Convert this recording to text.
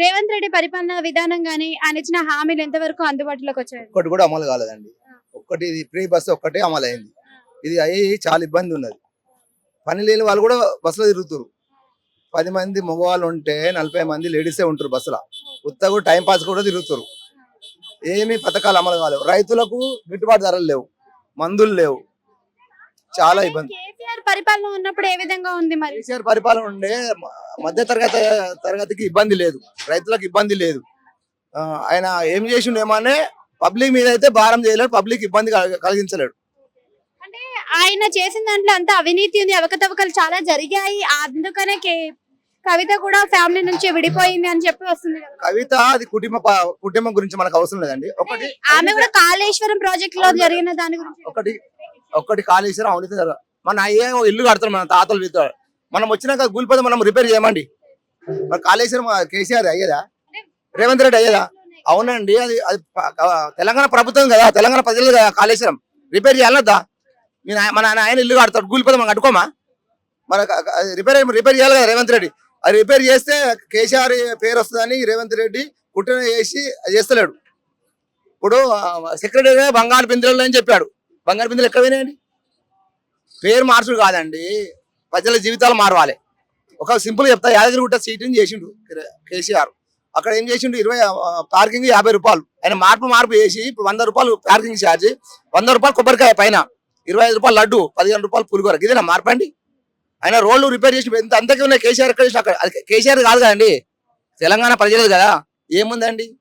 రేవంత్ రెడ్డి పరిపాలన విధానం గాని ఆయన ఇచ్చిన హామీలు ఎంతవరకు అందుబాటులోకి వచ్చాయి? ఒక్కటి కూడా అమలు కాలేదండి. ఒక్కటి ఇది ఫ్రీ బస్సు ఒక్కటే అమలు అయింది. ఇది అయ్యి చాలా ఇబ్బంది ఉన్నది. పని లేని వాళ్ళు కూడా బస్సులో తిరుగుతారు. 10 మంది మగవాళ్ళు ఉంటే 40 మంది లేడీసే ఉంటారు బస్సులో. ఉత్తగా టైం పాస్ కూడా తిరుగుతారు. ఏమి పథకాలు అమలు కాలేవు. రైతులకు గిట్టుబాటు ధరలు లేవు, మందులు లేవు, చాలా ఇబ్బంది. కేసీఆర్ పరిపాలన ఉన్నప్పుడు ఏ విధంగా ఉంది మరి? కేసీఆర్ పరిపాలన ఉండే మధ్య తరగతికి ఇబ్బంది లేదు, రైతులకు ఇబ్బంది లేదు. ఆయన ఏం చేసిండు ఏమనే పబ్లిక్ మీద అయితే భారం చేయలేడు, పబ్లిక్ ఇబ్బంది కలిగించలేడు. అంటే ఆయన చేసిన దాంట్లో అంతా అవినీతి ఉంది, అవకతవకలు చాలా జరిగాయి. అందుకనే కవిత కూడా ఫ్యామిలీ నుంచి విడిపోయింది అని చెప్పి వస్తుంది కదా. కవిత అది కుటుంబం గురించి మనకు అవసరం లేదండి. ఒకటి ఆమె కూడా కాళేశ్వరం ప్రాజెక్ట్ లో జరిగిన దాని గురించి ఒకటి కాళేశ్వరం అవినీతి మన అయ్యే ఇల్లు కడతారు, మన తాతలు వీతారు. మనం వచ్చినాక కూలిపోతే మనం రిపేర్ చేయమండి. మరి కాళేశ్వరం కేసీఆర్ అయ్యేదా? రేవంత్ రెడ్డి అయ్యేదా? అవునండి, అది అది తెలంగాణ ప్రభుత్వం కదా, తెలంగాణ ప్రజలు కదా. కాళేశ్వరం రిపేర్ చేయాలద్దా? మన ఆయన ఇల్లు కడతాడు, కూలిపోతే మనం కట్టుకోమా? మన రిపేర్ చేయాలి కదా రేవంత్ రెడ్డి. అది రిపేర్ చేస్తే కేసీఆర్ పేరు వస్తుందని రేవంత్ రెడ్డి కుట్ర చేసి చేస్తలేడు. ఇప్పుడు సెక్రటరీ బంగారు బిందెలు అని చెప్పాడు. బంగారు బిందెలు ఎక్కడ పోయినాయండి? పేరు మార్చుడు కాదండి, ప్రజల జీవితాలు మారవాలి. ఒక సింపుల్ చెప్తా, యాదగిరిగుట్ట సీటింగ్ చేసిండు కేసీఆర్. అక్కడ ఏం చేసిండు, 20 పార్కింగ్ 50 రూపాయలు. ఆయన మార్పు చేసి ఇప్పుడు 100 రూపాయలు పార్కింగ్ ఛార్జ్, 100 రూపాయలు కొబ్బరికాయ పైన, 25 రూపాయలు లడ్డు, 15 రూపాయలు పులిగోర. ఇదేనా మార్పండి? ఆయన రోడ్లు రిపేర్ చేసి అంతకే ఉన్నాయి. కేసీఆర్ ఎక్కడ చేసిన అక్కడ, అది కేసీఆర్ కాదు కదండి, తెలంగాణ ప్రజలు కదా. ఏముందండి?